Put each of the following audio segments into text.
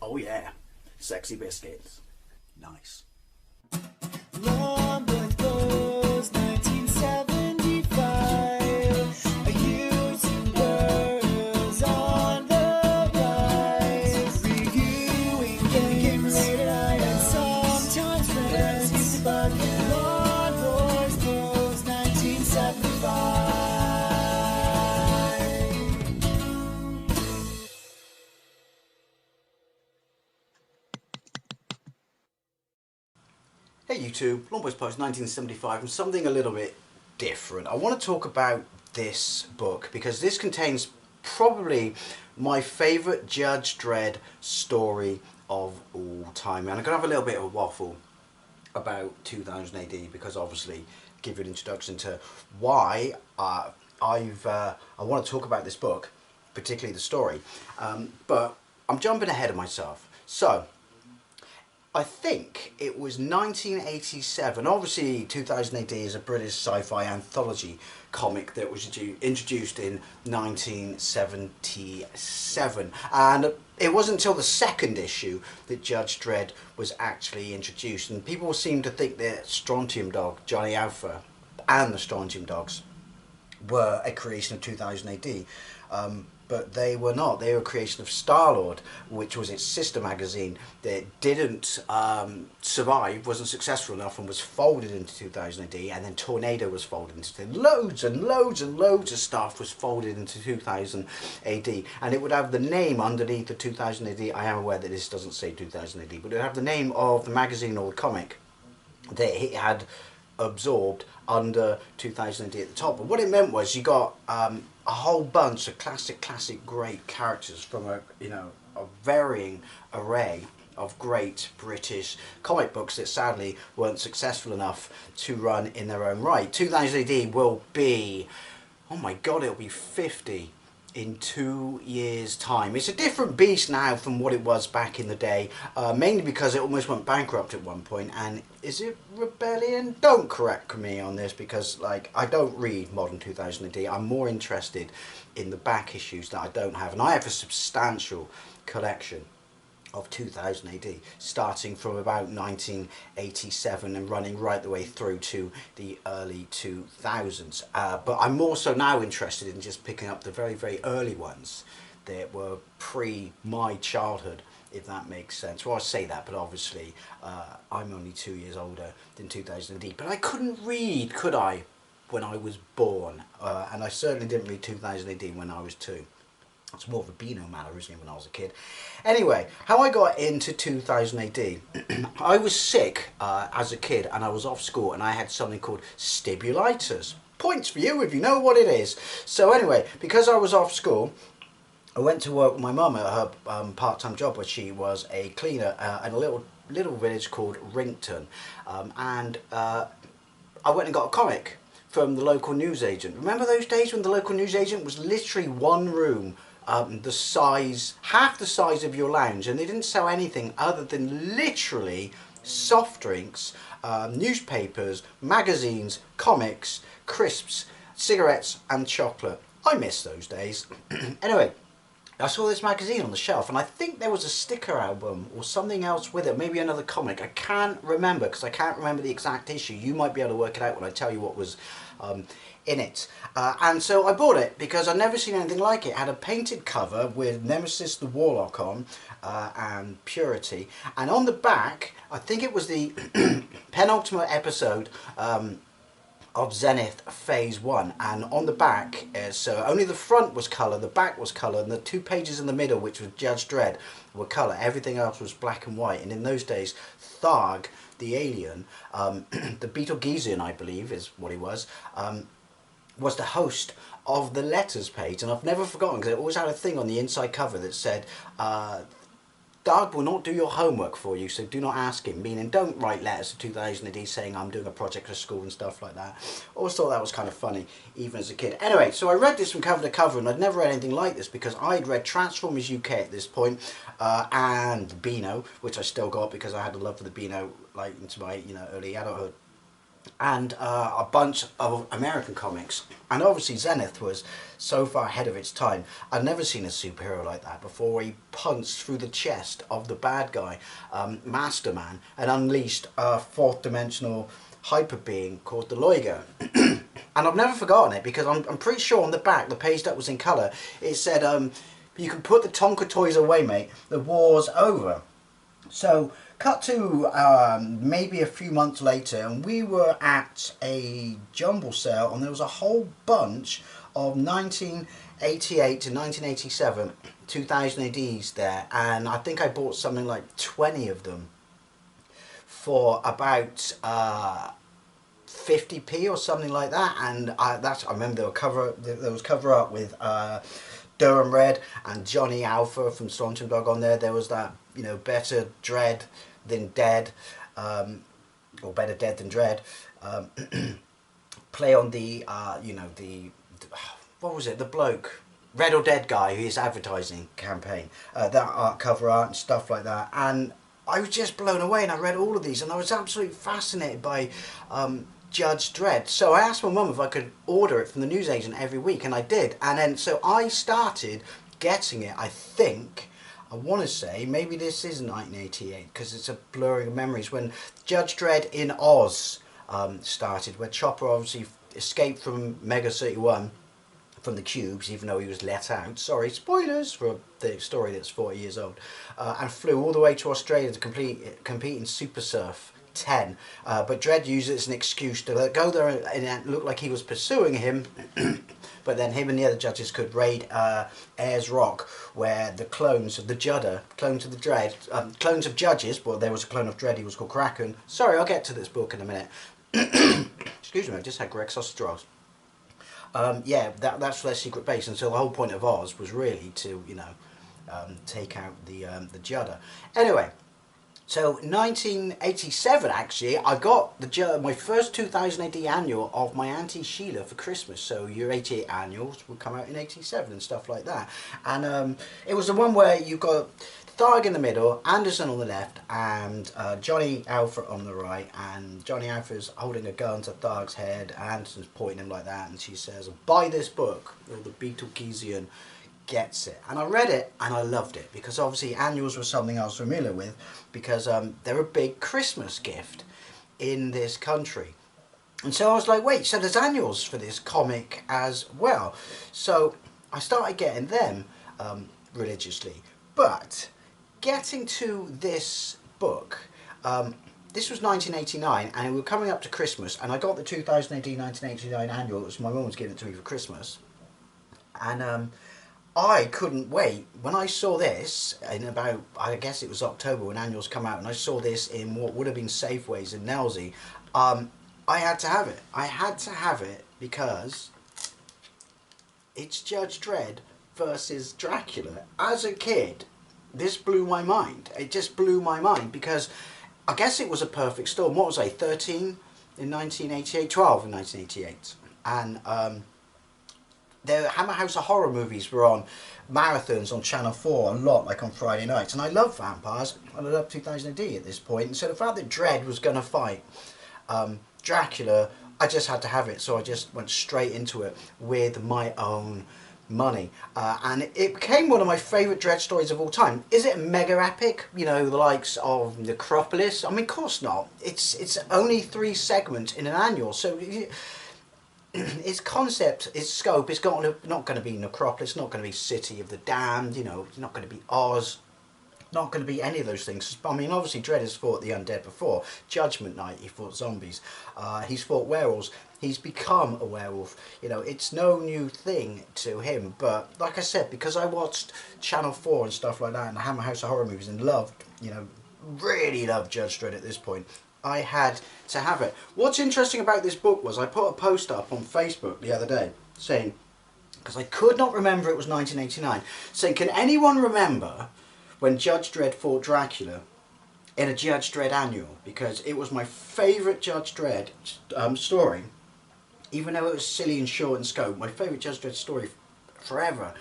Oh yeah, sexy biscuits. Nice. Long Boys Blues, 1975. A YouTuber who's on the rise. Reviewing games late at night and sometimes friends. But Long Boys Blues, 1975. Hey YouTube, Longboys Post 1975 and something a little bit different. I want to talk about this book because this contains probably my favourite Judge Dredd story of all time. And I'm going to have a little bit of a waffle about 2000 AD because obviously give you an introduction to why I want to talk about this book, particularly the story. But I'm jumping ahead of myself. So I think it was 1987. Obviously, 2000 AD is a British sci-fi anthology comic that was introduced in 1977. And it wasn't until the second issue that Judge Dredd was actually introduced. And people seem to think that Strontium Dog, Johnny Alpha, and the Strontium Dogs were a creation of 2000 AD. But they were not. They were a creation of Star-Lord, which was its sister magazine that didn't survive, wasn't successful enough, and was folded into 2000 AD, and then Tornado was folded into loads and loads and loads of stuff was folded into 2000 AD, and it would have the name underneath the 2000 AD. I am aware that this doesn't say 2000 AD, but it would have the name of the magazine or the comic that it had absorbed under 2000 AD at the top. But what it meant was you got a whole bunch of classic great characters from a varying array of great British comic books that sadly weren't successful enough to run in their own right. 2000 AD will be, oh my god, it'll be 50 in 2 years' time. It's a different beast now from what it was back in the day, mainly because it almost went bankrupt at one point. And is it Rebellion? Don't correct me on this because I don't read modern 2000 AD. I'm more interested in the back issues that I don't have, and I have a substantial collection of 2000 AD, starting from about 1987 and running right the way through to the early 2000s. But I'm more so now interested in just picking up the very early ones that were pre my childhood, if that makes sense. Well, I say that, but obviously I'm only 2 years older than 2000 AD. But I couldn't read, could I, when I was born? And I certainly didn't read 2000 AD when I was 2. It's more of a Beano matter, isn't it, when I was a kid? Anyway, how I got into 2000 AD. I was sick as a kid and I was off school and I had something called stibulitis. Points for you if you know what it is. So anyway, because I was off school, I went to work with my mum at her part-time job where she was a cleaner in a little village called Rington. I went and got a comic from the local newsagent. Remember those days when the local newsagent was literally one room, half the size of your lounge, and they didn't sell anything other than literally soft drinks, newspapers, magazines, comics, crisps, cigarettes and chocolate. I miss those days. Anyway, I saw this magazine on the shelf and I think there was a sticker album or something else with it, maybe another comic. I can't remember because I can't remember the exact issue. You might be able to work it out when I tell you what was in it. And so I bought it because I'd never seen anything like it. It had a painted cover with Nemesis the Warlock on and Purity. And on the back, I think it was the penultimate episode of Zenith Phase 1, and on the back, so only the front was colour, the back was colour, and the 2 pages in the middle, which was Judge Dredd, were colour. Everything else was black and white. And in those days, Tharg, the alien, the Betelgeuse, I believe is what he was the host of the letters page. And I've never forgotten because it always had a thing on the inside cover that said, Doug will not do your homework for you, so do not ask him. Meaning, don't write letters to 2000 AD saying I'm doing a project for school and stuff like that. Always thought that was kind of funny, even as a kid. Anyway, so I read this from cover to cover, and I'd never read anything like this because I'd read Transformers UK at this point, and Beano, which I still got because I had a love for the Beano, into my early adulthood. and a bunch of American comics. And obviously Zenith was so far ahead of its time. I'd never seen a superhero like that before, where he punched through the chest of the bad guy, Masterman, and unleashed a fourth dimensional hyper being called the Loigo. And I've never forgotten it, because I'm pretty sure on the back, the page that was in colour, it said, you can put the Tonka toys away, mate, the war's over. So, cut to maybe a few months later, and we were at a jumble sale, and there was a whole bunch of 1988 to 1987 2000 ADs there, and I think I bought something like 20 of them for about 50p or something like that. And I remember there was cover up with Durham Red and Johnny Alpha from Strontium Dog on there. There was that, you know, better Dread than dead, or better dead than dread. Play on the you know, the what was it, the bloke, Red or Dead guy, his advertising campaign, that cover art and stuff like that. And I was just blown away, and I read all of these, and I was absolutely fascinated by Judge Dredd. So I asked my mum if I could order it from the newsagent every week, and I did. And then so I started getting it, I want to say, maybe this is 1988, because it's a blurring of memories, when Judge Dredd in Oz started, where Chopper obviously escaped from Mega 31 from the cubes, even though he was let out. Sorry, spoilers for the story that's 40 years old. And flew all the way to Australia to compete in Super Surf 10. But Dredd used it as an excuse to go there, and it looked like he was pursuing him. But then him and the other judges could raid Ayers Rock, where the clones of the Judder, clones of the Dredd, clones of judges, well, there was a clone of Dredd, he was called Kraken. Sorry, I'll get to this book in a minute. Excuse me, I just had Greg sausage rolls. Yeah, that's their secret base, and so the whole point of Oz was really to, you know, take out the Judder. Anyway, so 1987, actually, I got my first 2000 AD annual of my Auntie Sheila for Christmas. So your 88 annuals would come out in 87 and stuff like that. And it was the one where you got Tharg in the middle, Anderson on the left, and Johnny Alpha on the right. And Johnny Alpha's holding a gun to Tharg's head, Anderson's pointing him like that, and she says, "Buy this book," or the Beetlegeesian gets it. And I read it and I loved it, because obviously annuals were something I was familiar with, because they're a big Christmas gift in this country. And so I was like, wait, so there's annuals for this comic as well. So I started getting them religiously. But getting to this book, this was 1989, and we were coming up to Christmas, and I got the 2000 AD 1989 annual. It was my mum was giving it to me for Christmas. And I couldn't wait. When I saw this in about, I guess it was October when annuals come out, and I saw this in what would have been Safeways in Nelsey, I had to have it. I had to have it because it's Judge Dredd versus Dracula. As a kid, this blew my mind. It just blew my mind, because I guess it was a perfect storm. What was I, 13 in 1988, 12 in 1988, and the Hammer House of Horror movies were on marathons on Channel 4 a lot, like on Friday nights. And I love vampires, and I love 2000 AD at this point. And so the fact that Dredd was going to fight Dracula, I just had to have it. So I just went straight into it with my own money. And it became one of my favourite Dredd stories of all time. Is it a mega epic? You know, the likes of Necropolis? I mean, of course not. It's only 3 segments in an annual. So its concept, its scope is not going to be Necropolis, not going to be City of the Damned, you know, it's not going to be Oz, not going to be any of those things. I mean, obviously Dredd has fought the undead before. Judgment Night, he fought zombies. He's fought werewolves. He's become a werewolf. You know, it's no new thing to him. But like I said, because I watched Channel 4 and stuff like that, and the Hammer House of Horror movies, and loved, you know, really loved Judge Dredd at this point, I had to have it. What's interesting about this book was I put a post up on Facebook the other day saying, because I could not remember it was 1989, saying, can anyone remember when Judge Dredd fought Dracula in a Judge Dredd annual? Because it was my favourite Judge Dredd story, even though it was silly and short in scope, my favourite Judge Dredd story forever.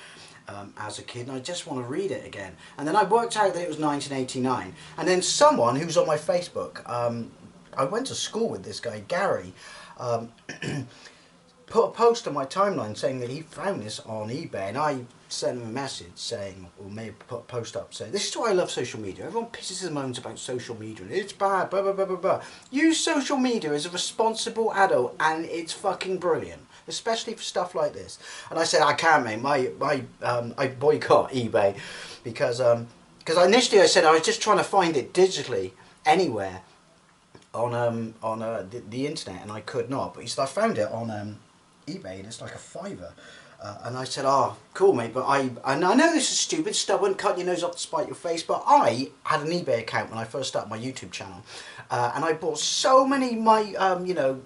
As a kid, and I just want to read it again. And then I worked out that it was 1989, and then someone who's on my Facebook I went to school with this guy, Gary. Um, put a post on my timeline saying that he found this on eBay, and I sent him a message saying, or maybe put a post up saying, this is why I love social media. Everyone pisses and moans about social media and it's bad, blah blah blah blah blah. Use social media as a responsible adult and it's fucking brilliant, especially for stuff like this. And I said, I can't, mate. I boycott eBay because initially I said I was just trying to find it digitally anywhere on the internet, and I could not. But he said I found it on eBay and it's like a £5. And I said, oh, cool, mate, but I know this is stupid, stubborn, cut your nose off to spite your face, but I had an eBay account when I first started my YouTube channel, and I bought so many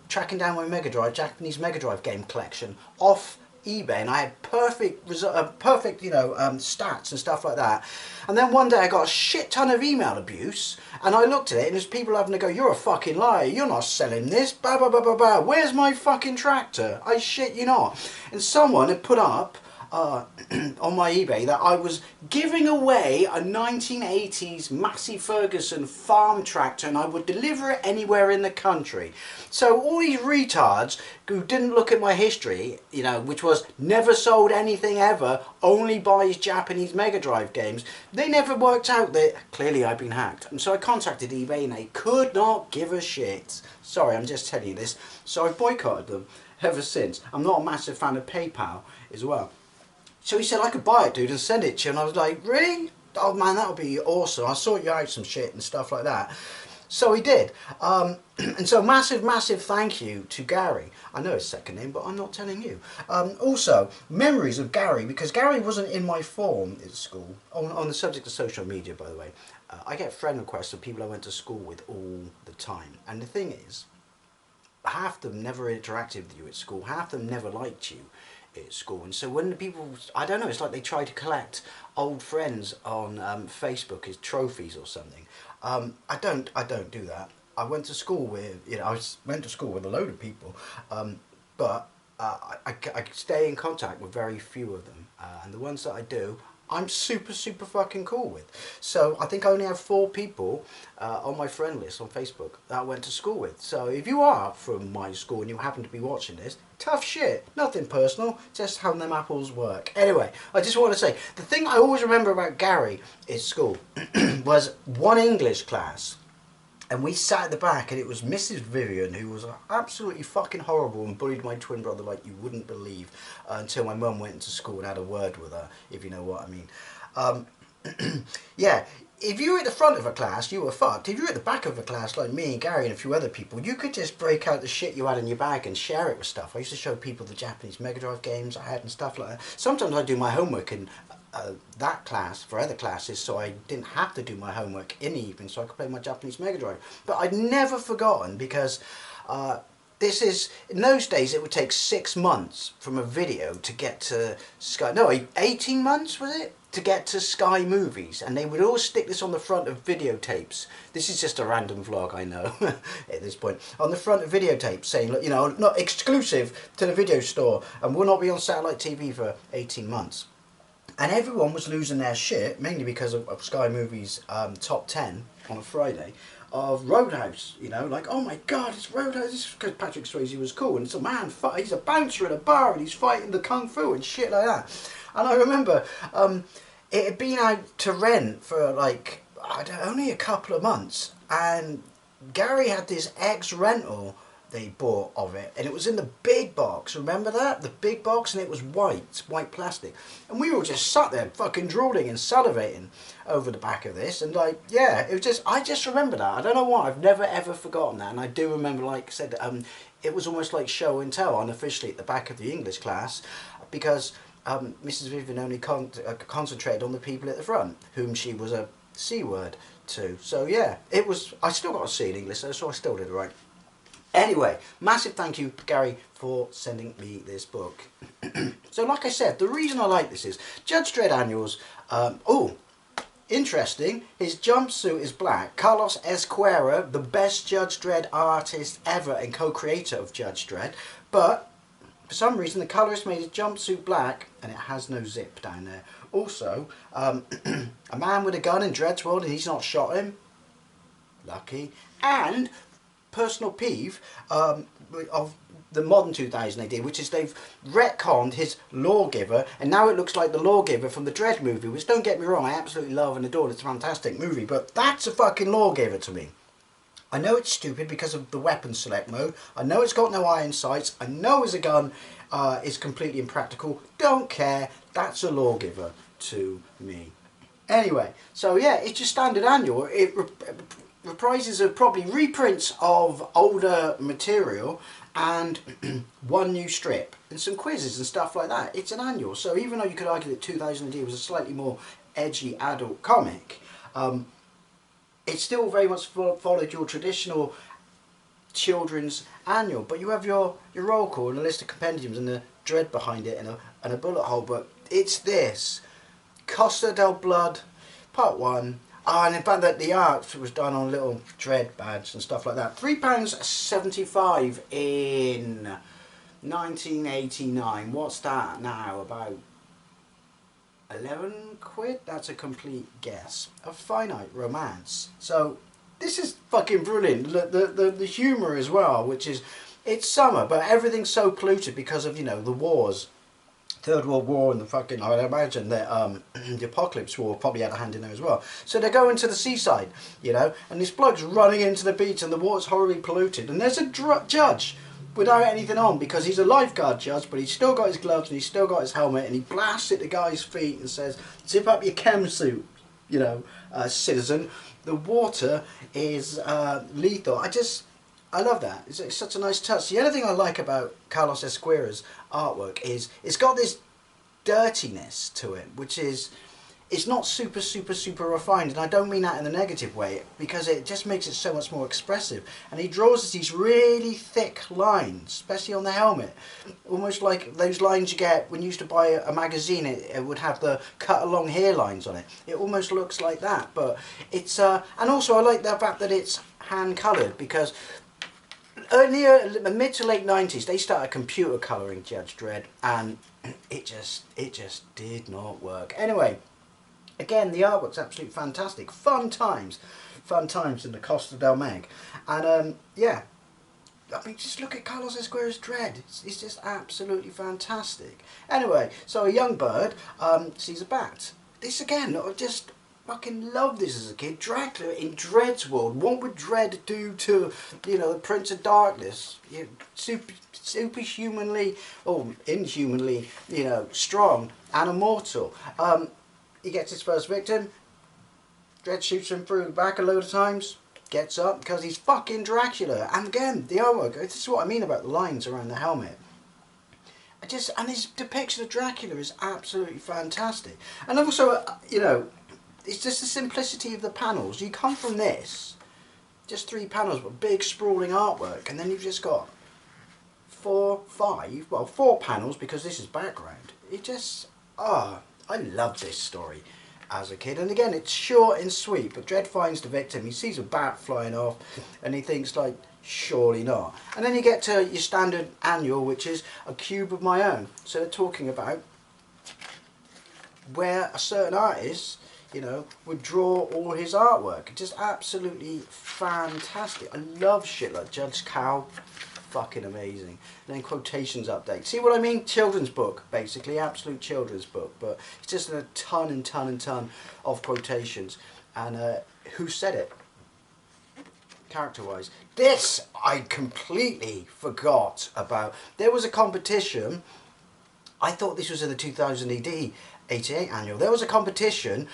tracking down my Japanese Mega Drive game collection off eBay, and I had perfect stats and stuff like that. And then one day I got a shit ton of email abuse, and I looked at it and there's people having to go, you're a fucking liar, you're not selling this, blah blah blah blah blah, where's my fucking tractor, I shit you not. And someone had put up on my eBay that I was giving away a 1980s Massey Ferguson farm tractor, and I would deliver it anywhere in the country. So all these retards who didn't look at my history, which was never sold anything ever, only buys Japanese Mega Drive games, they never worked out that clearly I'd been hacked. And so I contacted eBay and they could not give a shit. Sorry, I'm just telling you this. So I've boycotted them ever since. I'm not a massive fan of PayPal as well. So he said, I could buy it, dude, and send it to you. And I was like, really? Oh, man, that would be awesome. I'll sort you out some shit and stuff like that. So he did. And so massive thank you to Gary. I know his second name, but I'm not telling you. Also, memories of Gary, because Gary wasn't in my form at school. On the subject of social media, by the way, I get friend requests of people I went to school with all the time. And the thing is, half of them never interacted with you at school. Half of them never liked you at school. And so when the people, I don't know, it's like they try to collect old friends on Facebook as trophies or something. I don't do that. I went to school with, went to school with a load of people, but I stay in contact with very few of them, and the ones that I do, I'm super fucking cool with. So I think I only have 4 people on my friend list on Facebook that I went to school with. So if you are from my school and you happen to be watching this, tough shit, nothing personal, just how them apples work. Anyway, I just want to say, the thing I always remember about Gary at school was one English class. And we sat at the back, and it was Mrs. Vivian, who was absolutely fucking horrible and bullied my twin brother like you wouldn't believe, until my mum went into school and had a word with her, if you know what I mean. Yeah, if you were at the front of a class, you were fucked. If you were at the back of a class, like me and Gary and a few other people, you could just break out the shit you had in your bag and share it with stuff. I used to show people the Japanese Mega Drive games I had and stuff like that. Sometimes I'd do my homework in that class for other classes, so I didn't have to do my homework in the evening, so I could play my Japanese Mega Drive. But I'd never forgotten, because this is, in those days it would take 6 months from a video to get to Sky, no, 18 months was it? To get to Sky Movies, and they would all stick this on the front of videotapes. This is just a random vlog, I know, at this point. On the front of videotapes saying, look, not exclusive to the video store, and will not be on satellite TV for 18 months. And everyone was losing their shit, mainly because of Sky Movies' top 10 on a Friday of Roadhouse, like, oh my god, it's Roadhouse, because Patrick Swayze was cool, and it's a man, he's a bouncer in a bar, and he's fighting the kung fu and shit like that. And I remember it had been out to rent for like, only a couple of months, and Gary had this ex-rental they bought of it, and it was in the big box, remember that? The big box, and it was white plastic, and we were just sat there fucking drooling and salivating over the back of this, and like, yeah, it was just, I just remember that. I don't know why, I've never ever forgotten that. And I do remember, like I said, it was almost like show and tell unofficially at the back of the English class, because Mrs. Vivian only concentrated on the people at the front, whom she was a C word to. So yeah, it was, I still got a C in English, so I still did it right. Anyway, massive thank you, Gary, for sending me this book. So like I said, the reason I like this is Judge Dredd Annuals. Oh, interesting, his jumpsuit is black. Carlos Esquerra, the best Judge Dredd artist ever and co-creator of Judge Dredd. But for some reason the colourist made his jumpsuit black and it has no zip down there. Also, a man with a gun in Dredd's world and he's not shot him. Lucky. And personal peeve of the modern 2000 AD, which is they've retconned his lawgiver, and now it looks like the lawgiver from the Dredd movie, which, don't get me wrong, I absolutely love and adore. It's a fantastic movie, but that's a fucking lawgiver to me. I know it's stupid because of the weapon select mode. I know it's got no iron sights. I know as a gun is completely impractical. Don't care. That's a lawgiver to me. Anyway, so yeah, it's just standard annual. It reprises of probably reprints of older material and one new strip and some quizzes and stuff like that. It's an annual, so even though you could argue that 2000 AD was a slightly more edgy adult comic, it still very much followed your traditional children's annual. But you have your roll call and a list of compendiums and the Dredd behind it and a bullet hole. But it's this Costa del Blood Part 1. And in fact that the art was done on little Dredd badge and stuff like that. £3.75 in 1989. What's that now? About 11 quid? That's a complete guess. A Finite Romance. So this is fucking brilliant. The humour as well, which is, it's summer, but everything's so polluted because of, you know, the wars. Third World War and the fucking, I'd imagine that the Apocalypse War probably had a hand in there as well. So they're going to the seaside, you know, and this bloke's running into the beach and the water's horribly polluted, and there's a judge without anything on because he's a lifeguard judge, but he's still got his gloves and he's still got his helmet, and he blasts at the guy's feet and says, "Zip up your chem suit, you know, citizen. The water is lethal." I love that. It's such a nice touch. The other thing I like about Carlos Esquera's artwork is it's got this dirtiness to it, which is, it's not super refined, and I don't mean that in a negative way, because it just makes it so much more expressive. And he draws these really thick lines, especially on the helmet, almost like those lines you get when you used to buy a magazine. It would have the cut along hairlines on it. It almost looks like that, but it's and also I like the fact that it's hand coloured, because earlier, mid to late 90s, they started computer colouring Judge Dredd, and it just did not work. Anyway, again, the artwork's absolutely fantastic. Fun times in the Costa del Meg, and yeah, I mean, just look at Carlos Esquera's Dredd. It's just absolutely fantastic. Anyway, so a young bird sees a bat. This again, just fucking love this as a kid. Dracula in Dredd's world. What would Dredd do to, you know, the Prince of Darkness? You know, superhumanly or inhumanly, you know, strong and immortal. He gets his first victim. Dredd shoots him through the back a load of times. Gets up because he's fucking Dracula. And again, the artwork. This is what I mean about the lines around the helmet. And his depiction of Dracula is absolutely fantastic. And also, you know, it's just the simplicity of the panels. You come from this, just 3 panels, but big sprawling artwork, and then you've just got 4 panels, because this is background. It just, I love this story as a kid. And again, it's short and sweet, but Dredd finds the victim, he sees a bat flying off, and he thinks, like, surely not. And then you get to your standard annual, which is A Cube of My Own. So they're talking about where a certain artist, you know, would draw all his artwork. Just absolutely fantastic. I love shit like Judge Cow. Fucking amazing. And then quotations update. See what I mean? Children's book, basically. Absolute children's book. But it's just a ton and ton of quotations. And who said it? Character-wise. This I completely forgot about. There was a competition. I thought this was in the 2000 AD 88 annual. There was a competition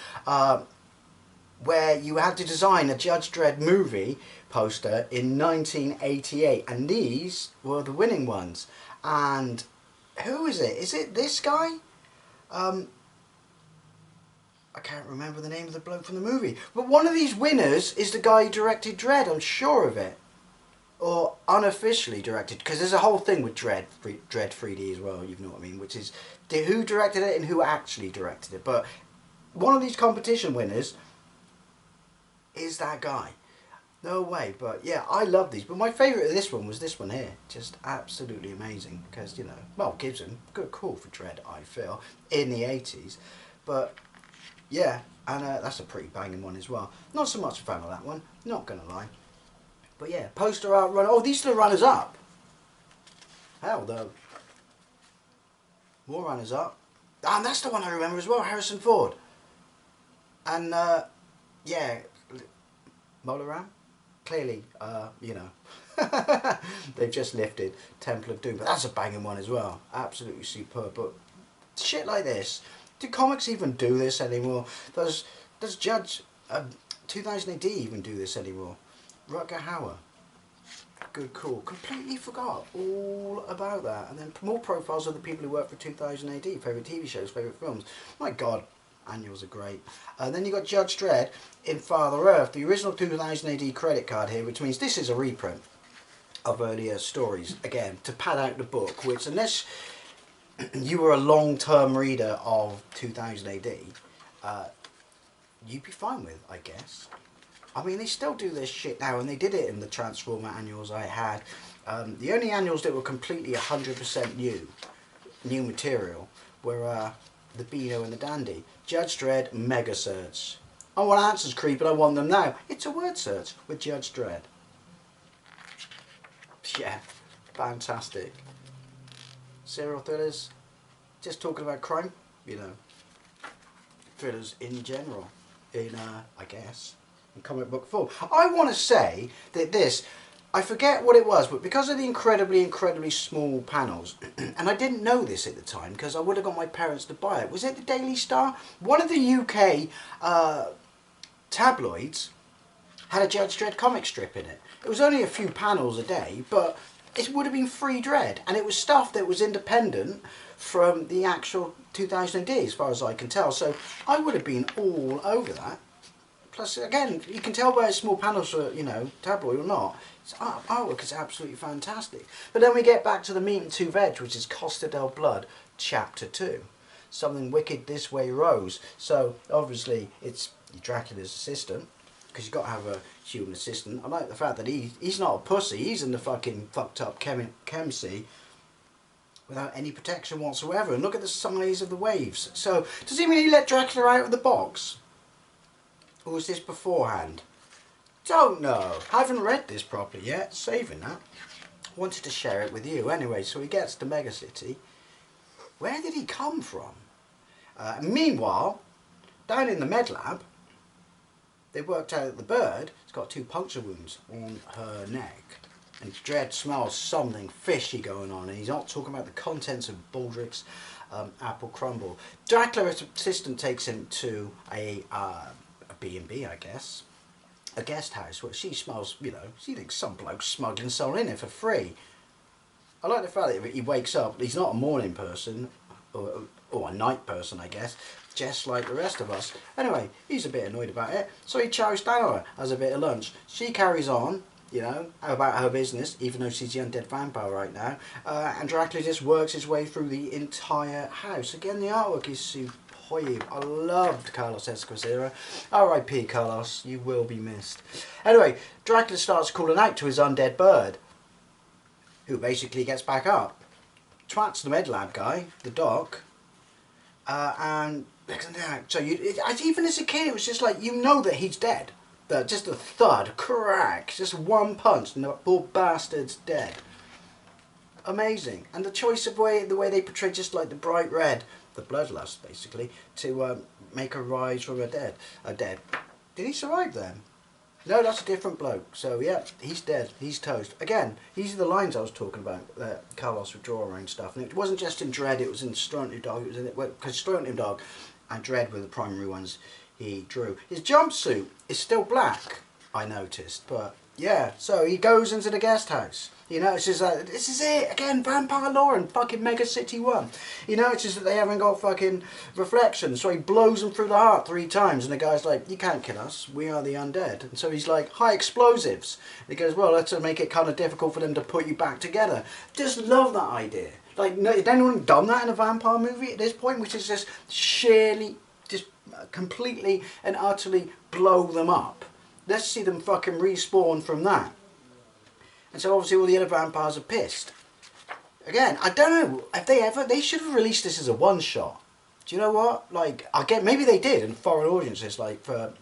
where you had to design a Judge Dredd movie poster in 1988, and these were the winning ones. And who is it? Is it this guy? I can't remember the name of the bloke from the movie, but one of these winners is the guy who directed Dredd, I'm sure of it. Or unofficially directed, because there's a whole thing with Dredd 3D as well, you know what I mean, which is who directed it and who actually directed it. But one of these competition winners is that guy. No way. But yeah, I love these. But my favourite of this one was this one here. Just absolutely amazing, because, you know, well, Gibson, good call for Dredd, I feel, in the 80s. But yeah, and that's a pretty banging one as well. Not so much a fan of that one, not gonna lie. But yeah, poster art run. Oh, these are the runners up. Hell, though. More runners up. Ah, and that's the one I remember as well, Harrison Ford. And, yeah, Molaram? Clearly, you know, they've just lifted Temple of Doom. But that's a banging one as well. Absolutely superb. But shit like this, do comics even do this anymore? Does Judge 2000 AD even do this anymore? Rutger Hauer. Good call. Completely forgot all about that. And then more profiles of the people who work for 2000 AD. Favourite TV shows, favourite films. My God, annuals are great. And then you got Judge Dredd in Father Earth. The original 2000 AD credit card here, which means this is a reprint of earlier stories. Again, to pad out the book, which unless you were a long-term reader of 2000 AD, you'd be fine with, I guess. I mean, they still do this shit now, and they did it in the Transformer annuals I had. The only annuals that were completely 100% new material, were the Beano and the Dandy. Judge Dredd, Mega Search. I want answers, creep, and I want them now. It's a word search with Judge Dredd. Yeah, fantastic. Serial thrillers, just talking about crime, you know. Thrillers in general, in, I guess, in comic book form. I want to say that this, I forget what it was, but because of the incredibly small panels, and I didn't know this at the time because I would have got my parents to buy it. Was it the Daily Star? One of the UK tabloids had a Judge Dredd comic strip in it. It was only a few panels a day, but it would have been free Dredd, and it was stuff that was independent from the actual 2000 AD as far as I can tell, so I would have been all over that. Plus, again, you can tell by its small panels for, you know, tabloid or not, its artwork is absolutely fantastic. But then we get back to the meat and two veg, which is Costa del Blood, Chapter 2. Something wicked this way rose. So, obviously, it's Dracula's assistant, because you've got to have a human assistant. I like the fact that he's not a pussy, he's in the fucking fucked up chem-sea without any protection whatsoever. And look at the size of the waves. So, does he mean he let Dracula out of the box? Or was this beforehand? Don't know. Haven't read this properly yet. Saving that. Wanted to share it with you. Anyway, so he gets to Mega City. Where did he come from? Meanwhile, down in the med lab, they worked out that the bird has got 2 puncture wounds on her neck. And Dredd smells something fishy going on, and he's not talking about the contents of Baldrick's apple crumble. Dracula's assistant takes him to a B&B, I guess, a guest house where she smells, you know, she thinks some bloke's smuggling someone in here for free. I like the fact that he wakes up, he's not a morning person, or a night person, I guess, just like the rest of us. Anyway, he's a bit annoyed about it, so he chows down her as a bit of lunch. She carries on, you know, about her business, even though she's the undead vampire right now, and Dracula just works his way through the entire house. Again, the artwork is superb. I loved Carlos Escocera. R.I.P. Carlos, you will be missed. Anyway, Dracula starts calling out to his undead bird, who basically gets back up, twats the med lab guy, the doc, and so even as a kid, it was just like, you know that he's dead. Just a thud, crack, just one punch, and the poor bastard's dead. Amazing. And the choice of the way they portray just like the bright red, the bloodlust basically, to make her rise from a dead. Did he survive then? No, that's a different bloke. So yeah, he's dead. He's toast. Again, these are the lines I was talking about that Carlos would draw around stuff. And it wasn't just in Dredd, it was in Strontium Dog. It was in it because Strontium Dog and Dredd were the primary ones he drew. His jumpsuit is still black, I noticed, but yeah, so he goes into the guest house. He notices that this is it again, vampire lore in fucking Mega City 1. He notices that they haven't got fucking reflections, so he blows them through the heart 3 times, and the guy's like, you can't kill us, we are the undead. And so he's like, high explosives. And he goes, well, let's make it kind of difficult for them to put you back together. Just love that idea. Like, no, has anyone done that in a vampire movie at this point, which is just sheerly, just completely and utterly blow them up? Let's see them fucking respawn from that. And so obviously all the other vampires are pissed. Again, I don't know, have they should have released this as a one-shot. Do you know what? Like, I get maybe they did in foreign audiences, like for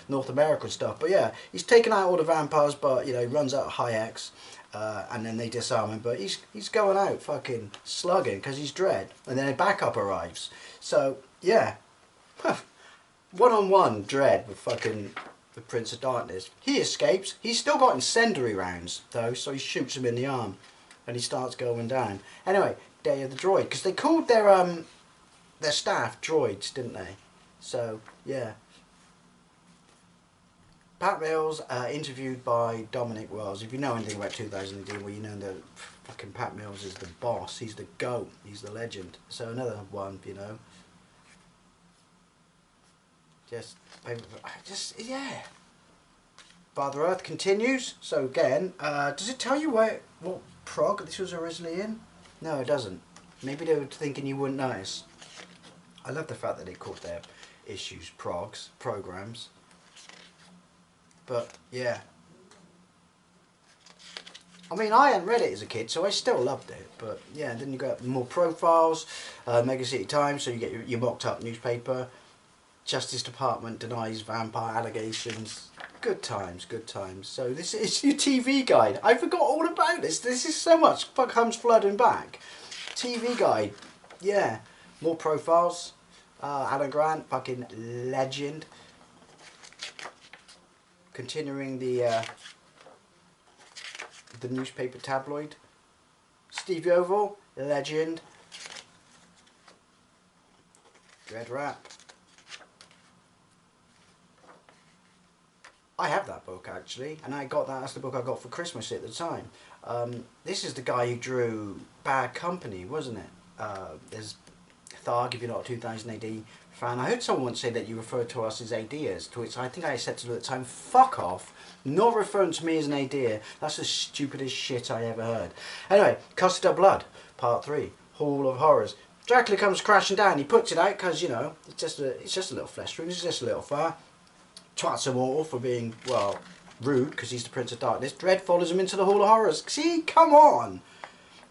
North America and stuff. But yeah, he's taken out all the vampires, but he runs out of high X, and then they disarm him. But he's going out fucking slugging because he's Dredd, and then a backup arrives. So yeah, 1-on-1 Dredd with fucking the Prince of Darkness. He escapes. He's still got incendiary rounds though, so he shoots him in the arm, and he starts going down. Anyway, Day of the Droid, because they called their staff droids, didn't they? So, yeah. Pat Mills, interviewed by Dominic Wells. If you know anything about 2000 AD, well, you know that fucking Pat Mills is the boss. He's the GOAT. He's the legend. So another one, Just, yeah. Father Earth continues. So again, does it tell you what prog this was originally in? No, it doesn't. Maybe they were thinking you wouldn't notice. I love the fact that they called their issues programs. But yeah, I mean, I hadn't read it as a kid, so I still loved it. But yeah, then you got more profiles, Mega City Times, so you get your mocked up newspaper. Justice Department denies vampire allegations. Good times, good times. So this is your TV guide. I forgot all about this. This is so much comes flooding back. TV guide, yeah. More profiles. Alan Grant, fucking legend. Continuing the newspaper tabloid. Steve Yeovil, legend. Dread Rap. I have that book actually, and that's the book I got for Christmas at the time. This is the guy who drew Bad Company, wasn't it? There's Tharg, if you're not a 2000 AD fan. I heard someone once say that you referred to us as ADers, to which I think I said to them at the time, fuck off, not referring to me as an ADer, that's the stupidest shit I ever heard. Anyway, Custard of Blood, Part 3, Hall of Horrors. Dracula comes crashing down, he puts it out because, it's just a little flesh wound, it's just a little fire. Twats him all for being, well, rude, because he's the Prince of Darkness. Dredd follows him into the Hall of Horrors. See, come on!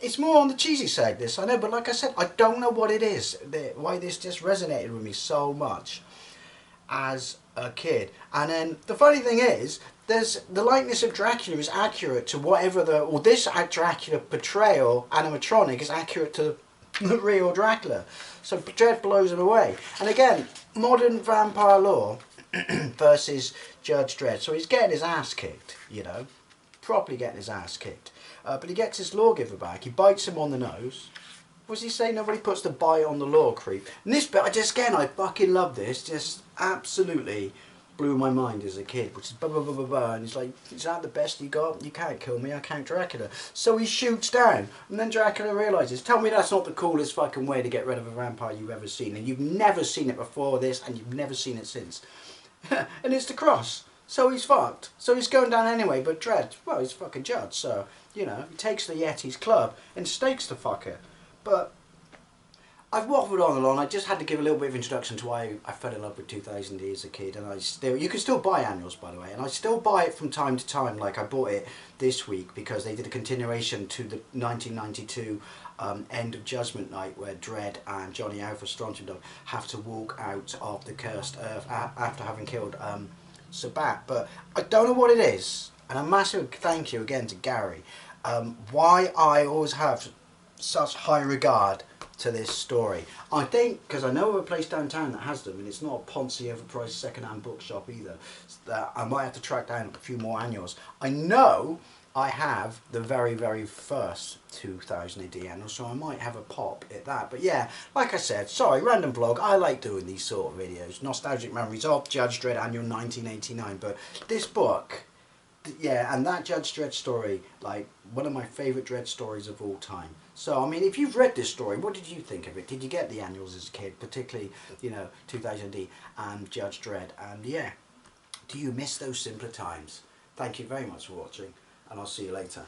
It's more on the cheesy side, this, I know, but like I said, I don't know what it is, why this just resonated with me so much as a kid. And then, the funny thing is, the likeness of Dracula is accurate to whatever this Dracula portrayal, animatronic, is accurate to the real Dracula. So Dredd blows him away. And again, modern vampire lore versus Judge Dredd. So he's getting his ass kicked, properly getting his ass kicked. But he gets his lawgiver back. He bites him on the nose. What does he say? Nobody puts the bite on the law, creep. And this bit, I fucking love this. Just absolutely blew my mind as a kid. Which is blah, blah, blah, blah, blah. And he's like, is that the best you got? You can't kill me, I Count Dracula. So he shoots down. And then Dracula realises, tell me that's not the coolest fucking way to get rid of a vampire you've ever seen. And you've never seen it before this, and you've never seen it since. And it's the cross. So he's fucked. So he's going down anyway, but Dredd, well, he's fucking Judge, so, he takes the Yeti's club and stakes the fucker. But I've waffled on and on. I just had to give a little bit of introduction to why I fell in love with 2000 as a kid, and you can still buy annuals, by the way, and I still buy it from time to time. Like I bought it this week because they did a continuation to the 1992 End of Judgment Night, where Dredd and Johnny Alpha Strontium Dog have to walk out of the cursed earth after having killed Sabat. But I don't know what it is, and a massive thank you again to Gary. Why I always have such high regard to this story. I think, because I know of a place downtown that has them, and it's not a Ponzi overpriced second-hand bookshop either, that I might have to track down a few more annuals. I know I have the very, very first 2000 AD annual, so I might have a pop at that. But yeah, like I said, sorry, random vlog, I like doing these sort of videos. Nostalgic memories of Judge Dredd Annual 1989, but this book, yeah, and that Judge Dredd story, like, one of my favourite Dredd stories of all time. So, I mean, if you've read this story, what did you think of it? Did you get the annuals as a kid, particularly, 2000 AD and Judge Dredd? And yeah, do you miss those simpler times? Thank you very much for watching, and I'll see you later.